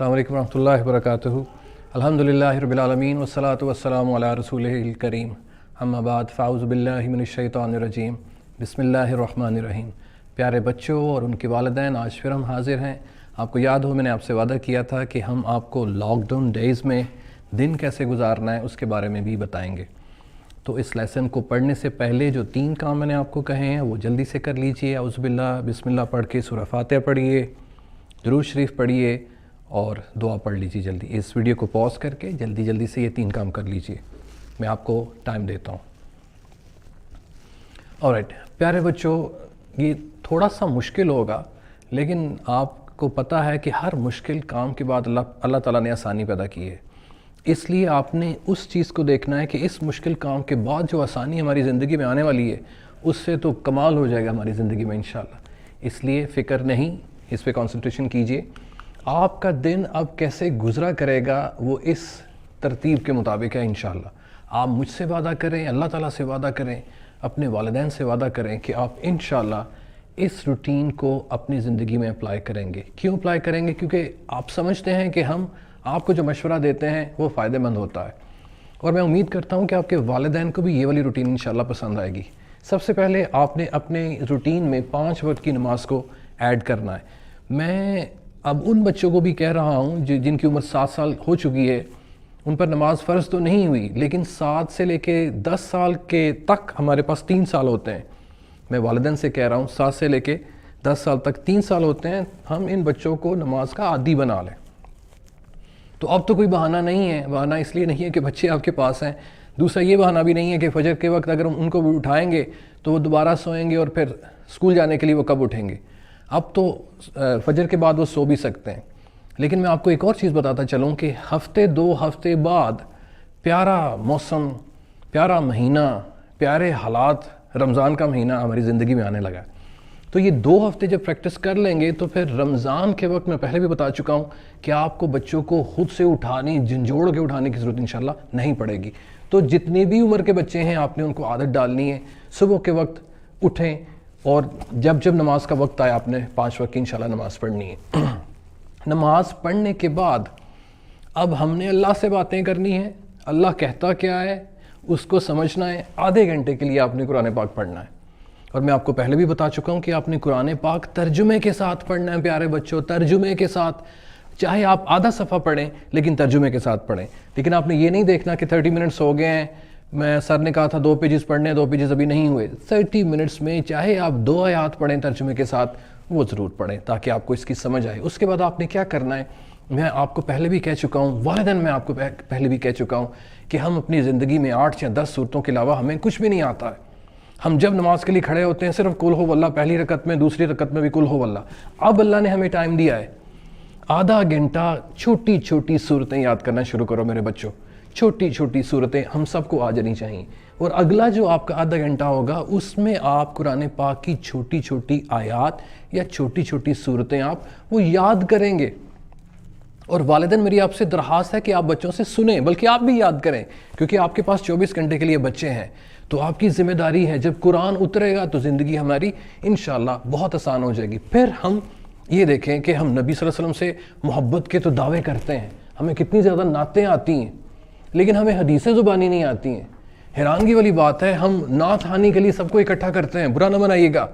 अस्सलामु अलैकुम रहमतुल्लाहि व बरकातुहू। अल्हम्दुलिल्लाहि रब्बिल आलमीन वस्सलातु वस्सलामु अला रसूलिहिल करीम। अम्मा बाद फ़ाऊज़ु बिल्लाहि मिनश शैतानिर रजीम। बिस्मिल्लाहिर रहमानिर रहीम। प्यारे बच्चों और उनके वालिदैन, आज फिर हम हाज़िर हैं। आपको याद हो मैंने आपसे वादा किया था कि हम आपको लॉकडाउन डेज़ में दिन कैसे गुजारना है उसके बारे में भी बताएंगे। तो इस लेसन को पढ़ने से पहले जो 3 काम मैंने आपको कहे हैं वो जल्दी से कर लीजिए। औज़ु बिल्लाह बिस्मिल्लाह पढ़ के सूरह फातिहा पढ़िए, दुरूद शरीफ पढ़िए और दुआ पढ़ लीजिए। जल्दी इस वीडियो को पॉज करके जल्दी से ये 3 काम कर लीजिए। मैं आपको टाइम देता हूँ। ऑलराइट प्यारे बच्चों, ये थोड़ा सा मुश्किल होगा, लेकिन आपको पता है कि हर मुश्किल काम के बाद अल्लाह ताला ने आसानी पैदा की है। इसलिए आपने उस चीज़ को देखना है कि इस मुश्किल काम के बाद जो आसानी हमारी ज़िंदगी में आने वाली है उससे तो कमाल हो जाएगा हमारी ज़िंदगी में इंशाल्लाह। इसलिए फ़िक्र नहीं, इस पे कंसंट्रेशन कीजिए। आपका दिन अब कैसे गुज़रा करेगा वो इस तरतीब के मुताबिक है इंशाल्लाह। आप मुझसे वादा करें, अल्लाह ताला से वादा करें, अपने वालिदैन से वादा करें कि आप इंशाल्लाह इस रूटीन को अपनी ज़िंदगी में अप्लाई करेंगे। क्यों अप्लाई करेंगे? क्योंकि आप समझते हैं कि हम आपको जो मशवरा देते हैं वो फ़ायदेमंद होता है, और मैं उम्मीद करता हूँ कि आपके वालिदैन को भी ये वाली रूटीन इंशाल्लाह पसंद आएगी। सबसे पहले आपने अपने रूटीन में 5 वक्त की नमाज को ऐड करना है। मैं अब उन बच्चों को भी कह रहा हूँ जिनकी उम्र 7 साल हो चुकी है, उन पर नमाज फ़र्ज़ तो नहीं हुई, लेकिन 7 से लेके 10 साल के तक हमारे पास 3 साल होते हैं। मैं वालिदैन से कह रहा हूँ 7 से लेके 10 साल तक 3 साल होते हैं। हम इन बच्चों को नमाज का आदी बना लें। तो अब तो कोई बहाना नहीं है। बहाना इसलिए नहीं है कि बच्चे आपके पास हैं। दूसरा ये बहाना भी नहीं है कि फजर के वक्त अगर हम उनको भी उठाएंगे तो वो दोबारा सोएंगे और फिर स्कूल जाने के लिए वो कब उठेंगे। अब तो फजर के बाद वो सो भी सकते हैं। लेकिन मैं आपको एक और चीज़ बताता चलूँ कि हफ़्ते 2 हफ़्ते बाद प्यारा मौसम, प्यारा महीना, प्यारे हालात, रमज़ान का महीना हमारी ज़िंदगी में आने लगा है। तो ये 2 हफ़्ते जब प्रैक्टिस कर लेंगे तो फिर रमज़ान के वक्त, मैं पहले भी बता चुका हूँ कि आपको बच्चों को खुद से उठाने, झंझोड़ के उठाने की ज़रूरत इंशाल्लाह नहीं पड़ेगी। तो जितने भी उम्र के बच्चे हैं आपने उनको आदत डालनी है, सुबह के वक्त उठें और जब जब नमाज का वक्त आए आपने 5 वक्त की इंशाल्लाह नमाज़ पढ़नी है। नमाज पढ़ने के बाद अब हमने अल्लाह से बातें करनी है। अल्लाह कहता क्या है उसको समझना है। आधे घंटे के लिए आपने कुरान पाक पढ़ना है, और मैं आपको पहले भी बता चुका हूँ कि आपने कुरान पाक तर्जुमे के साथ पढ़ना है। प्यारे बच्चों, तर्जुमे के साथ, चाहे आप आधा सफ़ा पढ़ें लेकिन तर्जुमे के साथ पढ़ें। लेकिन आपने ये नहीं देखना कि 30 मिनट्स हो गए हैं, मैं सर ने कहा था 2 पेजेस पढ़ने हैं, 2 पेजेस अभी नहीं हुए। 30 मिनट्स में चाहे आप 2 आयत पढ़ें तर्जुमे के साथ, वो ज़रूर पढ़ें ताकि आपको इसकी समझ आए। उसके बाद आपने क्या करना है, मैं आपको पहले भी कह चुका हूँ, वालिदैन मैं आपको पहले भी कह चुका हूँ कि हम अपनी ज़िंदगी में 8 या 10 सूरतों के अलावा हमें कुछ भी नहीं आता है। हम जब नमाज के लिए खड़े होते हैं सिर्फ कुल हो वल्लाह, पहली रकत में, दूसरी रकत में भी कुल हो वल्लाह। अब अल्लाह ने हमें टाइम दिया है, आधा घंटा छोटी छोटी सूरतें याद करना शुरू करो मेरे बच्चों। छोटी छोटी सूरतें हम सबको आ जानी चाहिए, और अगला जो आपका आधा घंटा होगा उसमें आप कुरान पाक की छोटी छोटी आयात या छोटी छोटी सूरतें आप वो याद करेंगे। और वालिदैन मेरी आपसे दरख्वास्त है कि आप बच्चों से सुनें, बल्कि आप भी याद करें, क्योंकि आपके पास 24 घंटे के लिए बच्चे हैं। तो आपकी ज़िम्मेदारी है, जब कुरान उतरेगा तो ज़िंदगी हमारी इंशाल्लाह बहुत आसान हो जाएगी। फिर हम ये देखें कि हम नबी सल्लल्लाहु अलैहि वसल्लम से मोहब्बत के तो दावे करते हैं, हमें कितनी ज़्यादा नातें आती हैं, लेकिन हमें हदीसें ज़ुबानी नहीं आती हैं। हैरानगी वाली बात है, हम नात हानी के लिए सबको इकट्ठा करते हैं, बुरा ना मनाइएगा,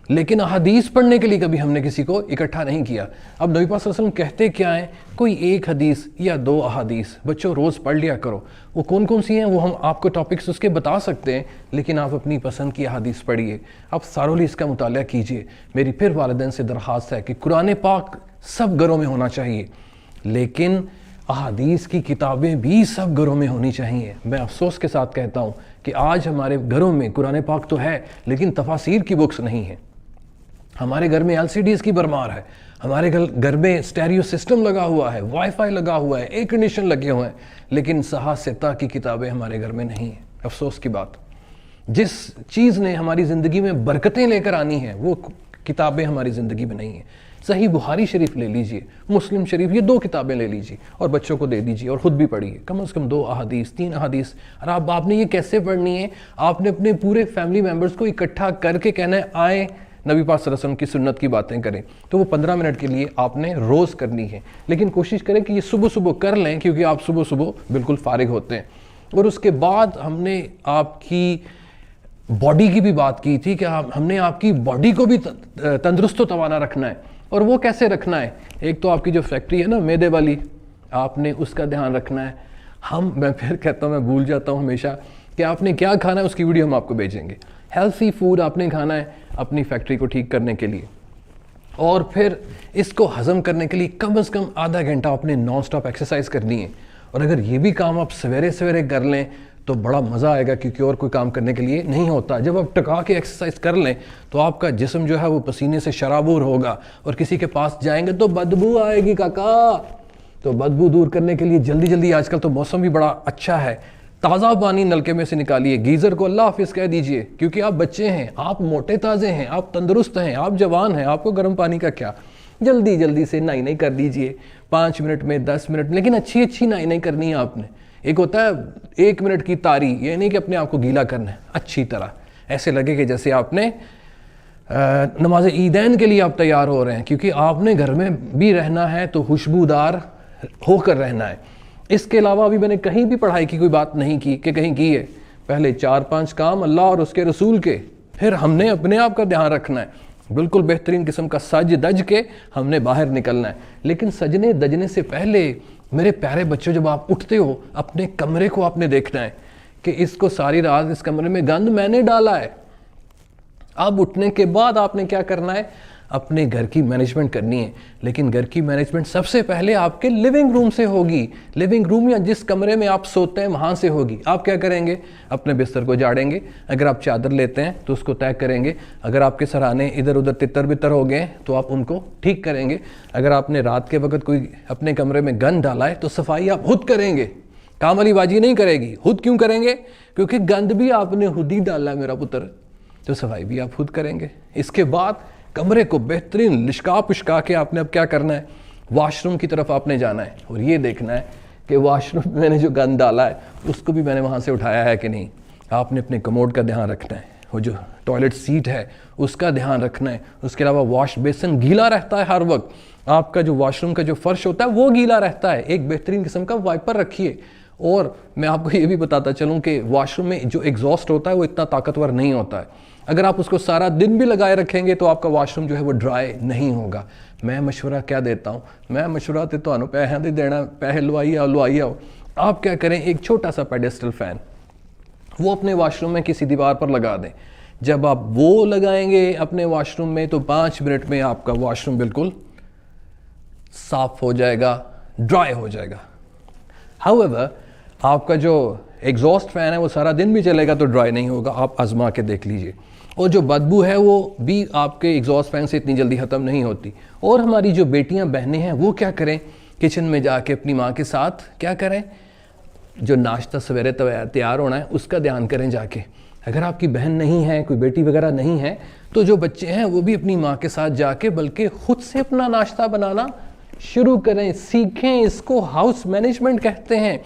लेकिन हदीस पढ़ने के लिए कभी हमने किसी को इकट्ठा नहीं किया। अब नबी पाक सल्लल्लाहु अलैहि वसल्लम कहते क्या हैं, कोई एक हदीस या 2 अहादीस बच्चों रोज़ पढ़ लिया करो। वो कौन कौन सी हैं वो हम आपको टॉपिक्स उसके बता सकते हैं, लेकिन आप अपनी पसंद की अहादीस पढ़िए, आप सारोली इसका मुताला कीजिए। मेरी फिर वालिदैन से दरख्वास्त है कि कुरान पाक सब घरों में होना चाहिए, लेकिन अहादीस की किताबें भी सब घरों में होनी चाहिए। मैं अफसोस के साथ कहता हूँ कि आज हमारे घरों में कुरान पाक तो है लेकिन तफासीर की बुक्स नहीं है। हमारे घर में LCDs की भरमार है, हमारे घर में स्टेरियो सिस्टम लगा हुआ है, वाईफाई लगा हुआ है, एयर कंडीशन लगे हुए हैं, लेकिन सहा सिता की किताबें हमारे घर में नहीं है। अफसोस की बात, जिस चीज़ ने हमारी ज़िंदगी में बरकतें लेकर आनी है वो किताबें हमारी ज़िंदगी में नहीं है। सही बुखारी शरीफ ले लीजिए, मुस्लिम शरीफ, ये 2 किताबें ले लीजिए और बच्चों को दे दीजिए और ख़ुद भी पढ़िए, कम से कम 2 अहादीस 3 अहादीस। और आपने ये कैसे पढ़नी है, आपने अपने पूरे फैमिली मेम्बर्स को इकट्ठा करके कहना है आए نبی پاک صلی اللہ علیہ وسلم کی سنت کی باتیں کریں، تو وہ 15 منٹ کے لیے آپ نے روز کرنی ہے، لیکن کوشش کریں کہ یہ صبح صبح کر لیں، کیونکہ آپ صبح صبح بالکل فارغ ہوتے ہیں۔ اور اس کے بعد ہم نے آپ کی باڈی کی بھی بات کی تھی کہ ہم نے آپ کی باڈی کو بھی تندرست و توانا رکھنا ہے، اور وہ کیسے رکھنا ہے؟ ایک تو آپ کی جو فیکٹری ہے نا معدے والی، آپ نے اس کا دھیان رکھنا ہے۔ میں پھر کہتا ہوں، میں بھول جاتا ہوں ہمیشہ کہ آپ نے کیا کھانا ہے، اس کی ویڈیو ہم آپ کو بھیجیں گے۔ ہیلتھی فوڈ آپ نے کھانا ہے اپنی فیکٹری کو ٹھیک کرنے کے لیے، اور پھر اس کو ہضم کرنے کے لیے کم از کم آدھا گھنٹہ آپ نے نان سٹاپ ایکسرسائز کرنی ہے۔ اور اگر یہ بھی کام آپ سویرے سویرے کر لیں تو بڑا مزہ آئے گا، کیونکہ اور کوئی کام کرنے کے لیے نہیں ہوتا۔ جب آپ ٹکا کے ایکسرسائز کر لیں تو آپ کا جسم جو ہے وہ پسینے سے شرابور ہوگا، اور کسی کے پاس جائیں گے تو بدبو آئے گی کاکا۔ تو بدبو دور کرنے کے لیے جلدی جلدی، آج کل تو موسم بھی بڑا اچھا ہے، تازہ پانی نلکے میں سے نکالیے، گیزر کو اللہ حافظ کہہ دیجئے، کیونکہ آپ بچے ہیں، آپ موٹے تازے ہیں، آپ تندرست ہیں، آپ جوان ہیں، آپ کو گرم پانی کا کیا، جلدی جلدی سے نائی کر دیجئے 5 منٹ میں 10 منٹ میں، لیکن اچھی نائی کرنی ہے آپ نے۔ ایک ہوتا ہے 1 منٹ کی تاری، یہ نہیں کہ اپنے آپ کو گیلا کرنا ہے، اچھی طرح ایسے لگے کہ جیسے آپ نے نماز عیدین کے لیے آپ تیار ہو رہے ہیں، کیونکہ آپ نے گھر میں بھی رہنا ہے تو خوشبودار ہو کر رہنا ہے۔ اس کے علاوہ ابھی میں نے کہیں بھی پڑھائی کی کوئی بات نہیں کی کہ کہیں کی ہے، پہلے 4-5 کام اللہ اور اس کے رسول کے، پھر ہم نے اپنے آپ کا دھیان رکھنا ہے، بالکل بہترین قسم کا سج دج کے ہم نے باہر نکلنا ہے۔ لیکن سجنے دجنے سے پہلے میرے پیارے بچوں، جب آپ اٹھتے ہو اپنے کمرے کو آپ نے دیکھنا ہے کہ اس کو ساری رات اس کمرے میں گند میں نے ڈالا ہے۔ اب اٹھنے کے بعد آپ نے کیا کرنا ہے؟ اپنے گھر کی مینجمنٹ کرنی ہے، لیکن گھر کی مینجمنٹ سب سے پہلے آپ کے لیونگ روم سے ہوگی۔ لیونگ روم یا جس کمرے میں آپ سوتے ہیں وہاں سے ہوگی۔ آپ کیا کریں گے؟ اپنے بستر کو جھاڑیں گے، اگر آپ چادر لیتے ہیں تو اس کو طے کریں گے، اگر آپ کے سرانے ادھر ادھر تتر بتر ہو گئے تو آپ ان کو ٹھیک کریں گے، اگر آپ نے رات کے وقت کوئی اپنے کمرے میں گند ڈالا ہے تو صفائی آپ خود کریں گے، کام والی باجی نہیں کرے گی۔ خود کیوں کریں گے؟ کیونکہ گند بھی آپ نے خود ہی ڈالا ہے میرا پتر، تو صفائی بھی آپ خود کریں گے۔ اس کے بعد کمرے کو بہترین لشکا پشکا کے آپ نے اب کیا کرنا ہے؟ واش روم کی طرف آپ نے جانا ہے، اور یہ دیکھنا ہے کہ واش روم میں نے جو گند ڈالا ہے اس کو بھی میں نے وہاں سے اٹھایا ہے کہ نہیں۔ آپ نے اپنے کموڈ کا دھیان رکھنا ہے، وہ جو ٹوائلٹ سیٹ ہے اس کا دھیان رکھنا ہے۔ اس کے علاوہ واش بیسن گیلا رہتا ہے ہر وقت، آپ کا جو واش روم کا جو فرش ہوتا ہے وہ گیلا رہتا ہے، ایک بہترین قسم کا وائپر رکھیے۔ اور میں آپ کو یہ بھی بتاتا چلوں کہ واش روم میں جو ایگزاسٹ ہوتا ہے وہ اتنا طاقتور نہیں ہوتا ہے، اگر آپ اس کو سارا دن بھی لگائے رکھیں گے تو آپ کا واش روم جو ہے وہ ڈرائی نہیں ہوگا۔ میں مشورہ کیا دیتا ہوں؟ میں مشورہ تے تو پیسے دے دینا، پیسے لوائی آؤ۔ آپ کیا کریں؟ ایک چھوٹا سا پیڈسٹل فین وہ اپنے واش روم میں کسی دیوار پر لگا دیں۔ جب آپ وہ لگائیں گے اپنے واش روم میں تو 5 منٹ میں آپ کا واش روم بالکل صاف ہو جائے گا، ڈرائی ہو جائے گا۔ However, آپ کا جو ایگزاسٹ فین ہے وہ سارا دن بھی چلے گا تو ڈرائی نہیں ہوگا، آپ آزما کے دیکھ لیجئے۔ اور جو بدبو ہے وہ بھی آپ کے ایگزاسٹ فین سے اتنی جلدی ختم نہیں ہوتی۔ اور ہماری جو بیٹیاں بہنیں ہیں وہ کیا کریں؟ کچن میں جا کے اپنی ماں کے ساتھ کیا کریں؟ جو ناشتہ سویرے تیار ہونا ہے اس کا دھیان کریں جا کے۔ اگر آپ کی بہن نہیں ہے، کوئی بیٹی وغیرہ نہیں ہے، تو جو بچے ہیں وہ بھی اپنی ماں کے ساتھ جا کے بلکہ خود سے اپنا ناشتہ بنانا شروع کریں، سیکھیں۔ اس کو ہاؤس مینجمنٹ کہتے ہیں۔